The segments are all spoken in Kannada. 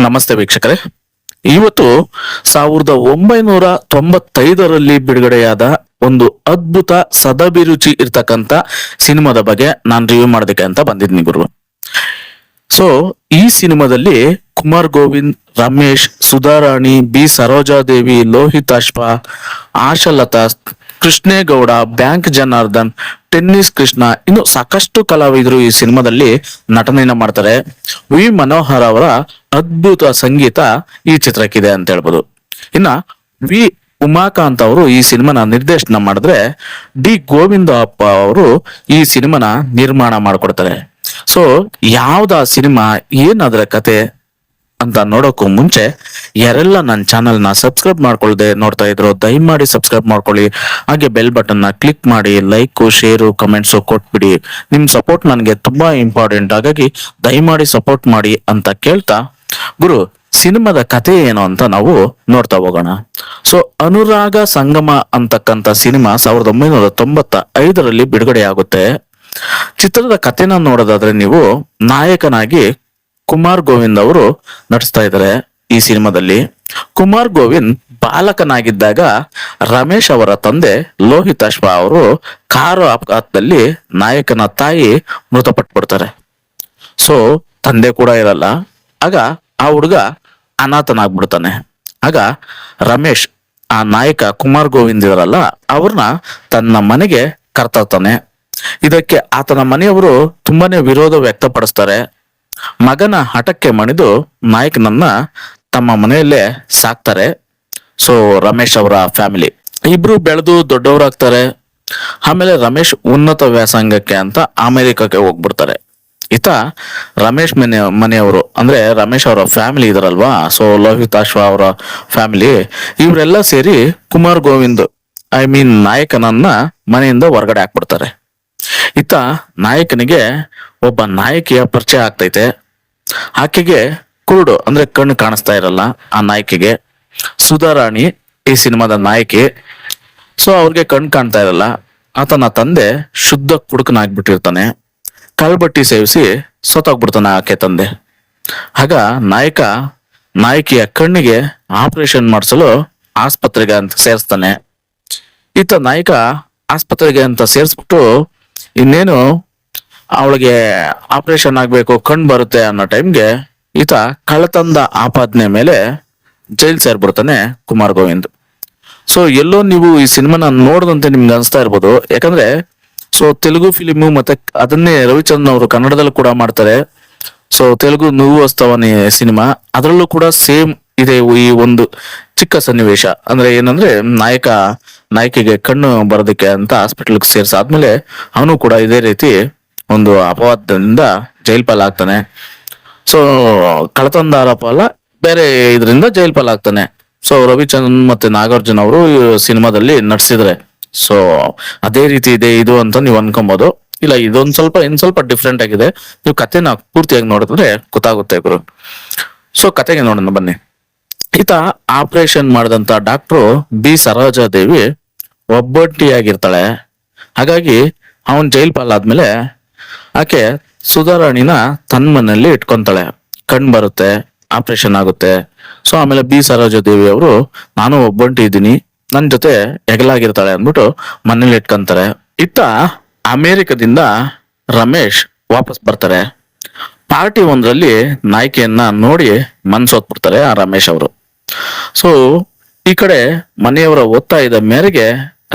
ನಮಸ್ತೆ ವೀಕ್ಷಕರೇ. ಇವತ್ತು 1995ರಲ್ಲಿ ಬಿಡುಗಡೆಯಾದ ಒಂದು ಅದ್ಭುತ ಸದಭಿರುಚಿ ಇರ್ತಕ್ಕಂಥ ಸಿನಿಮಾದ ಬಗ್ಗೆ ನಾನು ರಿವ್ಯೂ ಮಾಡೋದಕ್ಕೆ ಅಂತ ಬಂದಿದ್ದೀನಿ ಗುರು. ಸೊ ಈ ಸಿನಿಮಾದಲ್ಲಿ Kumar Govind, Ramesh, Sudharani, B Sarojadevi, Lohithaswa, Ashalatha, Krishnegowda, bank Janardhan, tennis Krishna, ಇನ್ನು ಸಾಕಷ್ಟು ಕಲಾವಿದರು ಈ ಸಿನಿಮಾದಲ್ಲಿ ನಟನೆಯನ್ನ ಮಾಡ್ತಾರೆ. ವಿ ಮನೋಹರ್ ಅವರ ಅದ್ಭುತ ಸಂಗೀತ ಈ ಚಿತ್ರಕ್ಕಿದೆ ಅಂತ ಹೇಳ್ಬೋದು. ಇನ್ನ ವಿ ಉಮಾಕಾಂತ್ ಅವರು ಈ ಸಿನಿಮಾನ ನಿರ್ದೇಶನ ಮಾಡಿದ್ರೆ, ಡಿ ಗೋವಿಂದ ಅಪ್ಪ ಅವರು ಈ ಸಿನಿಮಾನ ನಿರ್ಮಾಣ ಮಾಡ್ಕೊಡ್ತಾರೆ. ಸೊ ಯಾವ್ದ ಸಿನಿಮಾ, ಏನಾದ್ರ ಕತೆ ಅಂತ ನೋಡೋಕ್ಕೂ ಮುಂಚೆ ಯಾರೆಲ್ಲ ನನ್ನ ಚಾನಲ್ನ ಸಬ್ಸ್ಕ್ರೈಬ್ ಮಾಡ್ಕೊಳ್ದೆ ನೋಡ್ತಾ ಇದ್ರು ದಯಮಾಡಿ ಸಬ್ಸ್ಕ್ರೈಬ್ ಮಾಡ್ಕೊಳ್ಳಿ. ಹಾಗೆ ಬೆಲ್ ಬಟನ್ ನ ಕ್ಲಿಕ್ ಮಾಡಿ ಲೈಕು, ಶೇರು, ಕಮೆಂಟ್ಸು ಕೊಟ್ಬಿಡಿ. ನಿಮ್ ಸಪೋರ್ಟ್ ನನಗೆ ತುಂಬಾ ಇಂಪಾರ್ಟೆಂಟ್, ಹಾಗಾಗಿ ದಯಮಾಡಿ ಸಪೋರ್ಟ್ ಮಾಡಿ ಅಂತ ಕೇಳ್ತಾ ಗುರು, ಸಿನಿಮಾದ ಕಥೆ ಏನು ಅಂತ ನಾವು ನೋಡ್ತಾ ಹೋಗೋಣ. ಸೊ ಅನುರಾಗ ಸಂಗಮ ಅಂತಕ್ಕಂಥ ಸಿನಿಮಾ 1995ರಲ್ಲಿ ಬಿಡುಗಡೆ ಆಗುತ್ತೆ. ಚಿತ್ರದ ಕಥೆನ ನೋಡೋದಾದ್ರೆ ನೀವು, ನಾಯಕನಾಗಿ ಕುಮಾರ್ ಗೋವಿಂದ್ ಅವರು ನಟಿಸ್ತಾ ಇದ್ದಾರೆ ಈ ಸಿನಿಮಾದಲ್ಲಿ. ಕುಮಾರ್ ಗೋವಿಂದ್ ಬಾಲಕನಾಗಿದ್ದಾಗ ರಮೇಶ್ ಅವರ ತಂದೆ ಲೋಹಿತಾಶ್ವ ಅವರು ಕಾರು ಅಪಘಾತದಲ್ಲಿ ನಾಯಕನ ತಾಯಿ ಮೃತಪಟ್ಬಿಡ್ತಾರೆ. ಸೊ ತಂದೆ ಕೂಡ ಇರಲ್ಲ. ಆಗ ಆ ಹುಡುಗ ಅನಾಥನಾಗ್ಬಿಡ್ತಾನೆ. ಆಗ ರಮೇಶ್, ಆ ನಾಯಕ ಕುಮಾರ್ ಗೋವಿಂದ್ ಇರಲ್ಲ, ಅವ್ರನ್ನ ತನ್ನ ಮನೆಗೆ ಕರ್ತಾನೆ. ಇದಕ್ಕೆ ಆತನ ಮನೆಯವರು ತುಂಬಾನೇ ವಿರೋಧ ವ್ಯಕ್ತಪಡಿಸ್ತಾರೆ. ಮಗನ ಹಠಕ್ಕೆ ಮಣಿದು ನಾಯಕನನ್ನ ತಮ್ಮ ಮನೆಯಲ್ಲೇ ಸಾಕ್ತಾರೆ. ಸೊ ರಮೇಶ್ ಅವರ ಫ್ಯಾಮಿಲಿ ಇಬ್ರು ಬೆಳೆದು ದೊಡ್ಡವರಾಗ್ತಾರೆ. ಆಮೇಲೆ ರಮೇಶ್ ಉನ್ನತ ವ್ಯಾಸಂಗಕ್ಕೆ ಅಂತ ಅಮೆರಿಕಕ್ಕೆ ಹೋಗ್ಬಿಡ್ತಾರೆ. ಈತ ರಮೇಶ್ ಮನೆಯವರು ಅಂದ್ರೆ ರಮೇಶ್ ಅವರ ಫ್ಯಾಮಿಲಿ ಇದಾರಲ್ವಾ, ಸೊ ಲೋಹಿತಾಶ್ವ ಅವರ ಫ್ಯಾಮಿಲಿ, ಇವರೆಲ್ಲ ಸೇರಿ ಕುಮಾರ್ ಗೋವಿಂದ್ ನಾಯಕನನ್ನ ಮನೆಯಿಂದ ಹೊರಗಡೆ ಹಾಕ್ಬಿಡ್ತಾರೆ. ಈತ ನಾಯಕನಿಗೆ ಒಬ್ಬ ನಾಯಕಿಯ ಪರಿಚಯ ಆಗ್ತೈತೆ. ಆಕೆಗೆ ಕುರುಡು ಅಂದ್ರೆ ಕಣ್ಣು ಕಾಣಿಸ್ತಾ ಇರಲ್ಲ ಆ ನಾಯಕಿಗೆ. ಸುಧಾರಾಣಿ ಈ ಸಿನಿಮಾದ ನಾಯಕಿ. ಸೊ ಅವ್ರಿಗೆ ಕಣ್ಣು ಕಾಣ್ತಾ ಇರಲ್ಲ. ಆತನ ತಂದೆ ಶುದ್ಧ ಕುಡುಕನಾಗ್ಬಿಟ್ಟಿರ್ತಾನೆ. ಕಳ್ಬಟ್ಟಿ ಸೇವಿಸಿ ಸೋತಾಗ್ಬಿಡ್ತಾನೆ ಆಕೆ ತಂದೆ. ಆಗ ನಾಯಕಿಯ ಕಣ್ಣಿಗೆ ಆಪರೇಷನ್ ಮಾಡಿಸಲು ಆಸ್ಪತ್ರೆಗೆ ಅಂತ ಸೇರಿಸ್ತಾನೆ. ಈತ ನಾಯಕ ಆಸ್ಪತ್ರೆಗೆ ಅಂತ ಸೇರಿಸ್ಬಿಟ್ಟು ಇನ್ನೇನು ಅವಳಿಗೆ ಆಪರೇಷನ್ ಆಗ್ಬೇಕು, ಕಣ್ ಬರುತ್ತೆ ಅನ್ನೋ ಟೈಮ್ಗೆ ಈತ ಕಳ್ಳತನದ ಆಪಾದನೆ ಮೇಲೆ ಜೈಲ್ ಸೇರ್ಬಿಡ್ತಾನೆ ಕುಮಾರ್ ಗೋವಿಂದ್. ಸೊ ಎಲ್ಲೋ ನೀವು ಈ ಸಿನಿಮಾನ ನೋಡದಂತೆ ನಿಮ್ಗೆ ಅನ್ಸ್ತಾ ಇರ್ಬೋದು, ಯಾಕಂದ್ರೆ ಸೊ ತೆಲುಗು ಫಿಲಿಮು ಮತ್ತೆ ಅದನ್ನೇ ರವಿಚಂದ್ರನ್ ಅವರು ಕನ್ನಡದಲ್ಲೂ ಕೂಡ ಮಾಡ್ತಾರೆ. ಸೊ ತೆಲುಗು ನುವ್ವು ವಸ್ತವನಿ ಸಿನಿಮಾ, ಅದರಲ್ಲೂ ಕೂಡ ಸೇಮ್ ಇದೆ ಈ ಒಂದು ಚಿಕ್ಕ ಸನ್ನಿವೇಶ. ಅಂದ್ರೆ ಏನಂದ್ರೆ ನಾಯಕಿಗೆ ಕಣ್ಣು ಬರೋದಕ್ಕೆ ಅಂತ ಹಾಸ್ಪಿಟಲ್ಗೆ ಸೇರ್ಸಾದ್ಮೇಲೆ ಅವನು ಕೂಡ ಇದೇ ರೀತಿ ಒಂದು ಅಪವಾದದಿಂದ ಜೈಲ್ ಪಾಲಾಗ್ತಾನೆ. ಸೊ ಕಳ್ಳತನದ ಆರೋಪ ಅಲ್ಲ, ಬೇರೆ ಇದರಿಂದ ಜೈಲ್ ಪಾಲಾಗ್ತಾನೆ. ಸೊ ರವಿಚಂದ್ರನ್ ಮತ್ತೆ ನಾಗಾರ್ಜುನ್ ಅವರು ಸಿನಿಮಾದಲ್ಲಿ ನಟಿಸಿದ್ರೆ, ಸೊ ಅದೇ ರೀತಿ ಇದೆ ಇದು ಅಂತ ನೀವು ಅನ್ಕೊಬಹುದು. ಇಲ್ಲ, ಇನ್ ಸ್ವಲ್ಪ ಡಿಫ್ರೆಂಟ್ ಆಗಿದೆ. ನೀವು ಕಥೆನ ಪೂರ್ತಿಯಾಗಿ ನೋಡಿದ್ರೆ ಗೊತ್ತಾಗುತ್ತೆ ಗುರು. ಸೊ ಕತೆಗೆ ನೋಡೋಣ ಬನ್ನಿ. ಈತ ಆಪರೇಷನ್ ಮಾಡಿದಂತ ಡಾಕ್ಟ್ರು ಬಿ ಸರೋಜಾದೇವಿ ಒಬ್ಬಟ್ಟಿಯಾಗಿರ್ತಾಳೆ. ಹಾಗಾಗಿ ಅವನ್ ಜೈಲ್ ಪಾಲಾದ್ಮೇಲೆ ಆಕೆ ಸುಧಾರಾಣಿನ ತನ್ನ ಮನೆಯಲ್ಲಿ ಇಟ್ಕೊಂತಾಳೆ. ಕಣ್ ಬರುತ್ತೆ, ಆಪರೇಷನ್ ಆಗುತ್ತೆ. ಸೊ ಆಮೇಲೆ ಬಿ ಸರೋಜಾದೇವಿ ಅವರು, ನಾನು ಒಬ್ಬಂಟಿ ಇದ್ದೀನಿ, ನನ್ ಜೊತೆ ಹೆಗಲಾಗಿರ್ತಾಳೆ ಅಂದ್ಬಿಟ್ಟು ಮನೇಲಿ ಇಟ್ಕೊಂತಾರೆ. ಇತ್ತ ಅಮೇರಿಕದಿಂದ ರಮೇಶ್ ವಾಪಸ್ ಬರ್ತಾರೆ. ಪಾರ್ಟಿ ಒಂದ್ರಲ್ಲಿ ನಾಯಕಿಯನ್ನ ನೋಡಿ ಮನ್ಸೋತ್ಬಿಡ್ತಾರೆ ಆ ರಮೇಶ್ ಅವರು. ಸೊ ಈ ಕಡೆ ಮನೆಯವರ ಒತ್ತಾಯದ ಮೇರೆಗೆ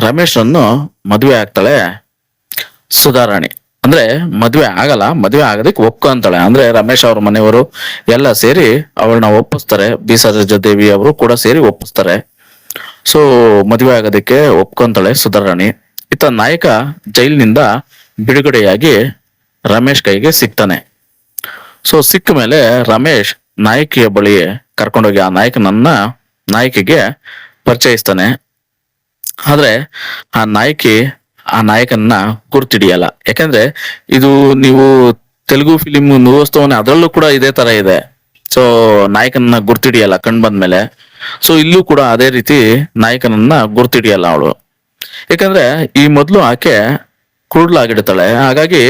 ರಮೇಶ್ರನ್ನು ಮದುವೆ ಆಗ್ತಾಳೆ ಸುಧಾರಾಣಿ. ಅಂದ್ರೆ ಮದ್ವೆ ಆಗಲ್ಲ, ಮದ್ವೆ ಆಗೋದಕ್ಕೆ ಒಪ್ಕೊಂತಾಳೆ. ಅಂದ್ರೆ ರಮೇಶ್ ಅವ್ರ ಮನೆಯವರು ಎಲ್ಲ ಸೇರಿ ಅವಳನ್ನ ಒಪ್ಪಿಸ್ತಾರೆ. ಬಿ ಸರೋಜಾದೇವಿ ಅವರು ಕೂಡ ಸೇರಿ ಒಪ್ಪಿಸ್ತಾರೆ. ಸೊ ಮದುವೆ ಆಗೋದಕ್ಕೆ ಒಪ್ಕೊಂತಾಳೆ ಸುಧಾರಾಣಿ. ಈತ ನಾಯಕ ಜೈಲಿನಿಂದ ಬಿಡುಗಡೆಯಾಗಿ ರಮೇಶ್ ಕೈಗೆ ಸಿಗ್ತಾನೆ. ಸೊ ಸಿಕ್ಕ ಮೇಲೆ ರಮೇಶ್ ನಾಯಕಿಯ ಬಳಿ ಕರ್ಕೊಂಡೋಗಿ ಆ ನಾಯಕಿಗೆ ಪರಿಚಯಿಸ್ತಾನೆ. ಆದ್ರೆ ಆ ನಾಯಕನ್ನ ಗುರ್ತಿಡಿಯಲ್ಲ. ಯಾಕಂದ್ರೆ ಇದು ನೀವು ತೆಲುಗು ಫಿಲಿಂ ನುವಸ್ತವನೆ ಅದರಲ್ಲೂ ಕೂಡ ಇದೇ ತರ ಇದೆ. ಸೊ ನಾಯಕನನ್ನ ಗುರ್ತಿಡಿಯಲ್ಲ ಕಣ್ ಬಂದ್ಮೇಲೆ. ಸೊ ಇಲ್ಲೂ ಕೂಡ ಅದೇ ರೀತಿ ನಾಯಕನನ್ನ ಗುರ್ತಿಡಿಯಲ್ಲ ಅವಳು. ಯಾಕಂದ್ರೆ ಈ ಮೊದ್ಲು ಆಕೆ ಕುರುಡ್ಲಾಗಿಡ್ತಾಳೆ. ಹಾಗಾಗಿ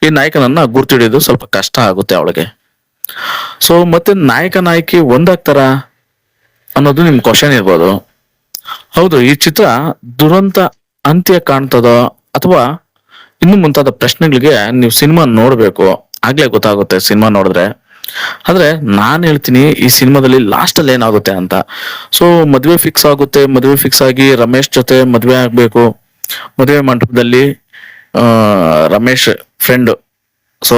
ಈ ನಾಯಕನನ್ನ ಗುರ್ತಿಡಿಯೋದು ಸ್ವಲ್ಪ ಕಷ್ಟ ಆಗುತ್ತೆ ಅವಳಿಗೆ. ಸೊ ಮತ್ತೆ ನಾಯಕ ನಾಯಕಿ ಒಂದಾಗ್ತಾರ ಅನ್ನೋದು ನಿಮ್ ಕ್ವಶನ್ ಇರ್ಬೋದು. ಹೌದು, ಈ ಚಿತ್ರ ದುರಂತ ಅಂತ್ಯ ಕಾಣ್ತದೋ ಅಥವಾ ಇನ್ನು ಮುಂತಾದ ಪ್ರಶ್ನೆಗಳಿಗೆ ನೀವು ಸಿನಿಮಾ ನೋಡ್ಬೇಕು, ಆಗ್ಲೇ ಗೊತ್ತಾಗುತ್ತೆ ಸಿನಿಮಾ ನೋಡಿದ್ರೆ. ಆದ್ರೆ ನಾನ್ ಹೇಳ್ತೀನಿ ಈ ಸಿನಿಮಾದಲ್ಲಿ ಲಾಸ್ಟ್ ಅಲ್ಲಿ ಏನಾಗುತ್ತೆ ಅಂತ. ಸೊ ಮದ್ವೆ ಫಿಕ್ಸ್ ಆಗುತ್ತೆ, ಮದ್ವೆ ಫಿಕ್ಸ್ ಆಗಿ ರಮೇಶ್ ಜೊತೆ ಮದ್ವೆ ಆಗ್ಬೇಕು. ಮದುವೆ ಮಂಟಪದಲ್ಲಿ ರಮೇಶ್ ಫ್ರೆಂಡ್, ಸೊ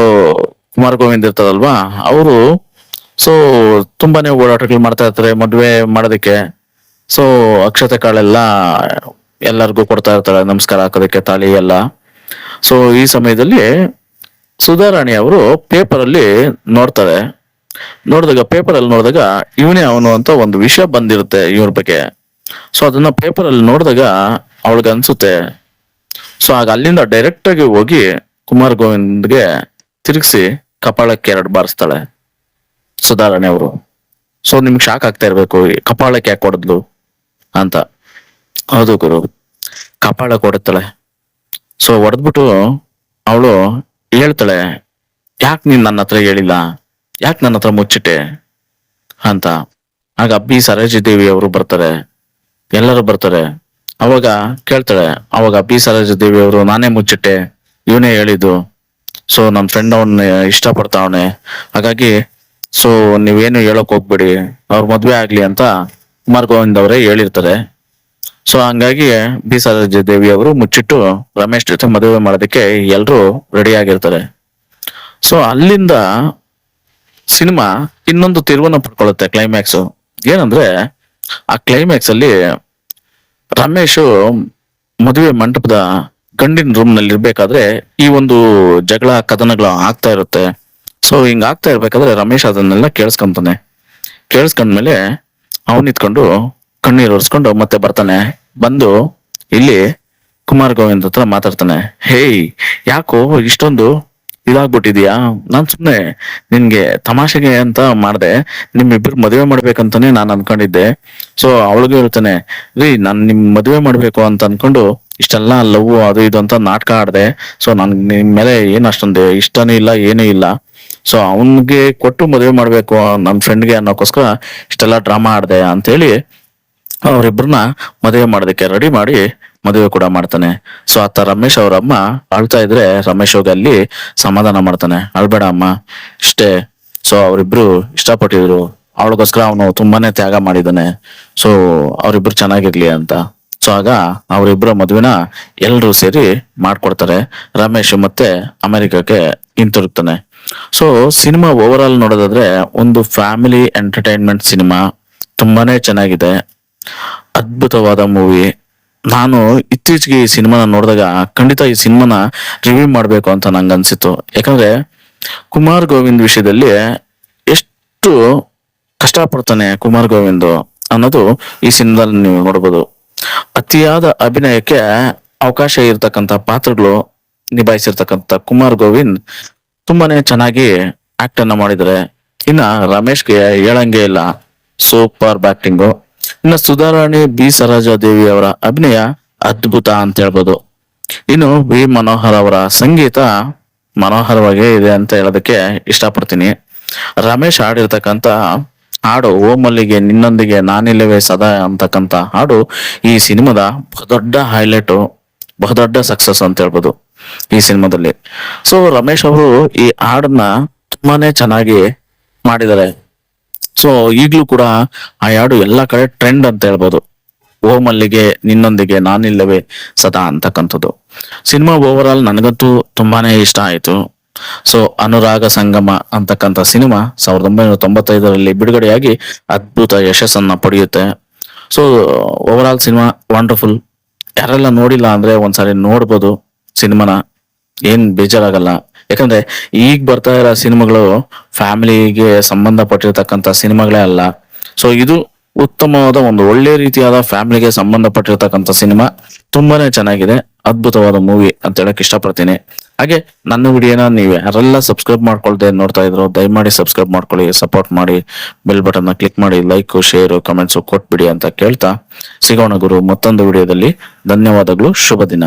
ಕುಮಾರ್ ಗೋವಿಂದ್ ಇರ್ತದಲ್ವಾ, ಅವರು ಸೊ ತುಂಬಾನೇ ಓಡಾಟಗಳು ಮಾಡ್ತಾ ಇರ್ತಾರೆ ಮದ್ವೆ ಮಾಡೋದಕ್ಕೆ. ಸೊ ಅಕ್ಷತೆ ಕಾಳೆಲ್ಲ ಎಲ್ಲರಿಗೂ ಕೊಡ್ತಾ ಇರ್ತಾರೆ, ನಮಸ್ಕಾರ ಹಾಕೋದಕ್ಕೆ ತಾಳಿ ಎಲ್ಲ. ಸೊ ಈ ಸಮಯದಲ್ಲಿ ಸುಧಾರಾಣಿ ಅವರು ಪೇಪರ್ ಅಲ್ಲಿ ನೋಡ್ತಾರೆ. ಪೇಪರ್ ಅಲ್ಲಿ ನೋಡಿದಾಗ ಇವನೇ ಅವನು ಅಂತ ಒಂದು ವಿಷಯ ಬಂದಿರುತ್ತೆ ಇವ್ರ ಬಗ್ಗೆ. ಸೊ ಅದನ್ನ ಪೇಪರ್ ಅಲ್ಲಿ ನೋಡಿದಾಗ ಅವಳಿಗೆ ಅನ್ಸುತ್ತೆ. ಸೊ ಆಗ ಅಲ್ಲಿಂದ ಡೈರೆಕ್ಟ್ ಆಗಿ ಹೋಗಿ ಕುಮಾರ್ ಗೋವಿಂದ್ಗೆ ತಿರುಗಿಸಿ ಕಪಾಳಕ್ಕೆ 2 ಬಾರಿಸ್ತಾಳೆ ಸುಧಾರಾಣಿ ಅವರು. ಸೊ ನಿಮ್ಗೆ ಶಾಕ್ ಆಗ್ತಾ ಇರ್ಬೇಕು, ಕಪಾಳಕ್ಕೆ ಯಾಕೆ ಹೊಡೆದ್ಲು ಅಂತ. ಹೌದು ಗುರು, ಕಪಾಳಕ್ಕೆ ಹೊಡೆತಾಳೆ. ಸೊ ಹೊಡೆದ್ಬಿಟ್ಟು ಅವಳು ಹೇಳ್ತಾಳೆ, ಯಾಕೆ ನೀನ್ ನನ್ನ ಹತ್ರ ಹೇಳಿಲ್ಲ, ಯಾಕೆ ನನ್ನ ಹತ್ರ ಮುಚ್ಚಿಟ್ಟೆ ಅಂತ. ಆಗ ಬಿ ಸರೋಜಿ ದೇವಿ ಅವರು ಬರ್ತಾರೆ, ಎಲ್ಲರೂ ಬರ್ತಾರೆ. ಅವಾಗ ಕೇಳ್ತಾಳೆ, ಅವಾಗ ಬಿ ಸರೋಜಿ ದೇವಿ ಅವರು, ನಾನೇ ಮುಚ್ಚಿಟ್ಟೆ, ಇವನೇ ಹೇಳಿದ್ದು. ಸೊ ನನ್ನ ಫ್ರೆಂಡ್ ಅವನ್ನ ಇಷ್ಟಪಡ್ತಾವನೆ, ಹಾಗಾಗಿ ಸೊ ನೀವೇನು ಹೇಳಕ್ ಹೋಗ್ಬೇಡಿ, ಅವ್ರ ಮದ್ವೆ ಆಗ್ಲಿ ಅಂತ ಕುಮಾರ್ ಗೋವಿಂದ್ ಅವರೇ ಹೇಳಿರ್ತಾರೆ. ಸೊ ಹಂಗಾಗಿ ಬಿ ಸರೋಜಿ ದೇವಿ ಅವರು ಮುಚ್ಚಿಟ್ಟು ರಮೇಶ್ ಜೊತೆ ಮದುವೆ ಮಾಡೋದಕ್ಕೆ ಎಲ್ರು ರೆಡಿ ಆಗಿರ್ತಾರೆ. ಸೊ ಅಲ್ಲಿಂದ ಸಿನಿಮಾ ಇನ್ನೊಂದು ತಿರುವನ್ನ ಪಡ್ಕೊಳ್ಳುತ್ತೆ. ಕ್ಲೈಮ್ಯಾಕ್ಸ್ ಏನಂದ್ರೆ, ಆ ಕ್ಲೈಮ್ಯಾಕ್ಸ್ ಅಲ್ಲಿ ರಮೇಶ್ ಮದುವೆ ಮಂಟಪದ ಗಂಡಿನ ರೂಮ್ ನಲ್ಲಿ ಇರ್ಬೇಕಾದ್ರೆ ಈ ಒಂದು ಜಗಳ ಕದನಗಳು ಆಗ್ತಾ ಇರುತ್ತೆ. ಸೊ ಹಿಂಗ ಆಗ್ತಾ ಇರ್ಬೇಕಾದ್ರೆ ರಮೇಶ್ ಅದನ್ನೆಲ್ಲ ಕೇಳಿಸ್ಕೊಂಡ್ಮೇಲೆ ಅವನ್ ನಿಂತ್ಕೊಂಡು ಕಣ್ಣೀರು ಒರೆಸ್ಕೊಂಡು ಮತ್ತೆ ಬರ್ತಾನೆ. ಬಂದು ಇಲ್ಲಿ ಕುಮಾರ್ ಗೋವಿಂದ್ ಹತ್ರ ಮಾತಾಡ್ತಾನೆ, ಹೇಯ್ ಯಾಕೋ ಇಷ್ಟೊಂದು ಇದಾಗ್ಬಿಟ್ಟಿದ್ಯಾ, ನಾನ್ ಸುಮ್ನೆ ನಿನ್ಗೆ ತಮಾಷೆಗೆ ಅಂತ ಮಾಡ್ದೆ, ನಿಮ್ಮಿಬ್ರು ಮದುವೆ ಮಾಡ್ಬೇಕಂತಾನೆ ನಾನ್ ಅನ್ಕೊಂಡಿದ್ದೆ. ಸೊ ಅವಳಿಗೆ ಹೇಳ್ತಾನೆ, ರೀ ನಾನ್ ನಿಮ್ ಮದುವೆ ಮಾಡ್ಬೇಕು ಅಂತ ಅನ್ಕೊಂಡು ಇಷ್ಟೆಲ್ಲ ಲವ್ ಅದು ಇದು ಅಂತ ನಾಟಕ ಆಡ್ದೆ. ಸೊ ನನ್ ನಿಮ್ ಮೇಲೆ ಏನ್ ಅಷ್ಟೊಂದು ಇಷ್ಟನೂ ಇಲ್ಲ ಏನೂ ಇಲ್ಲ. ಸೊ ಅವನ್ಗೆ ಕೊಟ್ಟು ಮದುವೆ ಮಾಡ್ಬೇಕು ನನ್ ಫ್ರೆಂಡ್ಗೆ ಅನ್ನೋಕ್ಕೋಸ್ಕರ ಇಷ್ಟೆಲ್ಲ ಡ್ರಾಮಾ ಆಡ್ದೆ ಅಂತೇಳಿ ಅವ್ರಿಬ್ರನ್ನ ಮದುವೆ ಮಾಡೋದಕ್ಕೆ ರೆಡಿ ಮಾಡಿ ಮದುವೆ ಕೂಡ ಮಾಡ್ತಾನೆ. ಸೊ ಆತ ರಮೇಶ್ ಅವ್ರ ಅಮ್ಮ ಅಳ್ತಾ ಇದ್ರೆ ರಮೇಶ್ ಹೋಗಿ ಅಲ್ಲಿ ಸಮಾಧಾನ ಮಾಡ್ತಾನೆ, ಅಳ್ಬೇಡ ಅಮ್ಮ ಇಷ್ಟೇ. ಸೊ ಅವರಿಬ್ರು ಇಷ್ಟಪಟ್ಟಿದ್ರು, ಅವಳಿಗೋಸ್ಕರ ಅವನು ತುಂಬಾನೇ ತ್ಯಾಗ ಮಾಡಿದ್ದಾನೆ. ಸೊ ಅವರಿಬ್ರು ಚೆನ್ನಾಗಿರ್ಲಿ ಅಂತ. ಸೊ ಆಗ ಅವರಿಬ್ರು ಮದುವೆನ ಎಲ್ರು ಸೇರಿ ಮಾಡ್ಕೊಡ್ತಾರೆ. ರಮೇಶ್ ಮತ್ತೆ ಅಮೆರಿಕಕ್ಕೆ ಹಿಂತಿರುಗ್ತಾನೆ. ಸೊ ಸಿನಿಮಾ ಓವರ್ ಆಲ್ ನೋಡೋದಾದ್ರೆ ಒಂದು ಫ್ಯಾಮಿಲಿ ಎಂಟರ್ಟೈನ್ಮೆಂಟ್ ಸಿನಿಮಾ, ತುಂಬಾನೇ ಚೆನ್ನಾಗಿದೆ, ಅದ್ಭುತವಾದ ಮೂವಿ. ನಾನು ಇತ್ತೀಚೆಗೆ ಈ ಸಿನಿಮಾನ ನೋಡಿದಾಗ ಖಂಡಿತ ಈ ಸಿನಿಮಾನ ರಿವ್ಯೂ ಮಾಡ್ಬೇಕು ಅಂತ ನಂಗೆ ಅನ್ಸಿತ್ತು. ಯಾಕಂದ್ರೆ ಕುಮಾರ್ ಗೋವಿಂದ್ ವಿಷಯದಲ್ಲಿ ಎಷ್ಟು ಕಷ್ಟಪಡ್ತಾನೆ ಕುಮಾರ್ ಗೋವಿಂದ್ ಅನ್ನೋದು ಈ ಸಿನಿಮಾದಲ್ಲಿ ನೀವು ನೋಡ್ಬೋದು. ಅತಿಯಾದ ಅಭಿನಯಕ್ಕೆ ಅವಕಾಶ ಇರ್ತಕ್ಕಂಥ ಪಾತ್ರಗಳು ನಿಭಾಯಿಸಿರ್ತಕ್ಕಂಥ ಕುಮಾರ್ ಗೋವಿಂದ್ ತುಂಬಾನೇ ಚೆನ್ನಾಗಿ ಆಕ್ಟ್ ಅನ್ನ ಮಾಡಿದ್ದಾರೆ. ಇನ್ನ ರಮೇಶ್ಗೆ ಹೇಳಂಗೆ ಇಲ್ಲ, ಸೂಪರ್ ಬ್ಯಾಕ್ಟಿಂಗು. ಇನ್ನು ಸುಧಾರಾಣಿ ಬಿ ಸರೋಜಾ ದೇವಿ ಅವರ ಅಭಿನಯ ಅದ್ಭುತ ಅಂತ ಹೇಳ್ಬೋದು. ಇನ್ನು ವಿ ಮನೋಹರ್ ಅವರ ಸಂಗೀತ ಮನೋಹರವಾಗೇ ಇದೆ ಅಂತ ಹೇಳೋದಕ್ಕೆ ಇಷ್ಟಪಡ್ತೀನಿ. ರಮೇಶ್ ಹಾಡಿರ್ತಕ್ಕಂಥ ಹಾಡು ಓ ಮಲ್ಲಿಗೆ ನಿನ್ನೊಂದಿಗೆ ನಾನಿಲ್ಲವೇ ಸದಾ ಅಂತಕ್ಕಂಥ ಹಾಡು ಈ ಸಿನಿಮಾದ ಬಹುದೊಡ್ಡ ಹೈಲೈಟು, ಬಹುದೊಡ್ಡ ಸಕ್ಸಸ್ ಅಂತ ಹೇಳ್ಬೋದು ಈ ಸಿನಿಮಾದಲ್ಲಿ. ಸೊ ರಮೇಶ್ ಅವರು ಈ ಹಾಡನ್ನ ತುಂಬಾನೇ ಚೆನ್ನಾಗಿ ಮಾಡಿದ್ದಾರೆ. ಸೊ ಈಗ್ಲೂ ಕೂಡ ಆ ಹಾಡು ಎಲ್ಲಾ ಕಡೆ ಟ್ರೆಂಡ್ ಅಂತ ಹೇಳ್ಬೋದು. ಓ ಮಲ್ಲಿಗೆ ನಿನ್ನೊಂದಿಗೆ ನಾನಿಲ್ಲವೇ ಸದಾ ಅಂತಕ್ಕಂಥದ್ದು ಸಿನಿಮಾ ಓವರ್ ಆಲ್ ನನಗಂತೂ ತುಂಬಾನೇ ಇಷ್ಟ ಆಯ್ತು. ಸೊ ಅನುರಾಗ ಸಂಗಮ ಅಂತಕ್ಕಂಥ ಸಿನಿಮಾ 1995ರಲ್ಲಿ ಬಿಡುಗಡೆಯಾಗಿ ಅದ್ಭುತ ಯಶಸ್ಸನ್ನ ಪಡೆಯುತ್ತೆ. So overall cinema wonderful. ಯಾರೆಲ್ಲ ನೋಡಿಲ್ಲ ಅಂದ್ರೆ ಒಂದ್ಸಾರಿ ನೋಡ್ಬೋದು ಸಿನಿಮಾನ, ಏನ್ ಬೇಜಾರಾಗಲ್ಲ. ಯಾಕಂದ್ರೆ ಈಗ ಬರ್ತಾ ಇರೋ ಸಿನಿಮಾಗಳು ಫ್ಯಾಮಿಲಿಗೆ ಸಂಬಂಧಪಟ್ಟಿರ್ತಕ್ಕಂಥ ಸಿನಿಮಾಗಳೇ ಅಲ್ಲ. ಸೊ ಇದು ಉತ್ತಮವಾದ ಒಂದು ಒಳ್ಳೆ ರೀತಿಯಾದ ಫ್ಯಾಮಿಲಿಗೆ ಸಂಬಂಧಪಟ್ಟಿರ್ತಕ್ಕಂಥ ಸಿನಿಮಾ, ತುಂಬಾನೇ ಚೆನ್ನಾಗಿದೆ, ಅದ್ಭುತವಾದ ಮೂವಿ ಅಂತ ಹೇಳಕ್ ಇಷ್ಟಪಡ್ತೀನಿ. ಹಾಗೆ ನನ್ನ ವಿಡಿಯೋನ ನೀವು ಯಾರೆಲ್ಲ ಸಬ್ಸ್ಕ್ರೈಬ್ ಮಾಡ್ಕೊಳ್ದೆ ನೋಡ್ತಾ ಇದ್ರು ದಯಮಾಡಿ ಸಬ್ಸ್ಕ್ರೈಬ್ ಮಾಡ್ಕೊಳ್ಳಿ, ಸಪೋರ್ಟ್ ಮಾಡಿ, ಬೆಲ್ ಬಟನ್ ನ ಕ್ಲಿಕ್ ಮಾಡಿ, ಲೈಕ್ ಶೇರ್ ಕಮೆಂಟ್ಸ್ ಕೊಟ್ಬಿಡಿ ಅಂತ ಕೇಳ್ತಾ ಸಿಗೋಣ ಗುರು ಮತ್ತೊಂದು ವಿಡಿಯೋದಲ್ಲಿ. ಧನ್ಯವಾದಗಳು, ಶುಭ ದಿನ.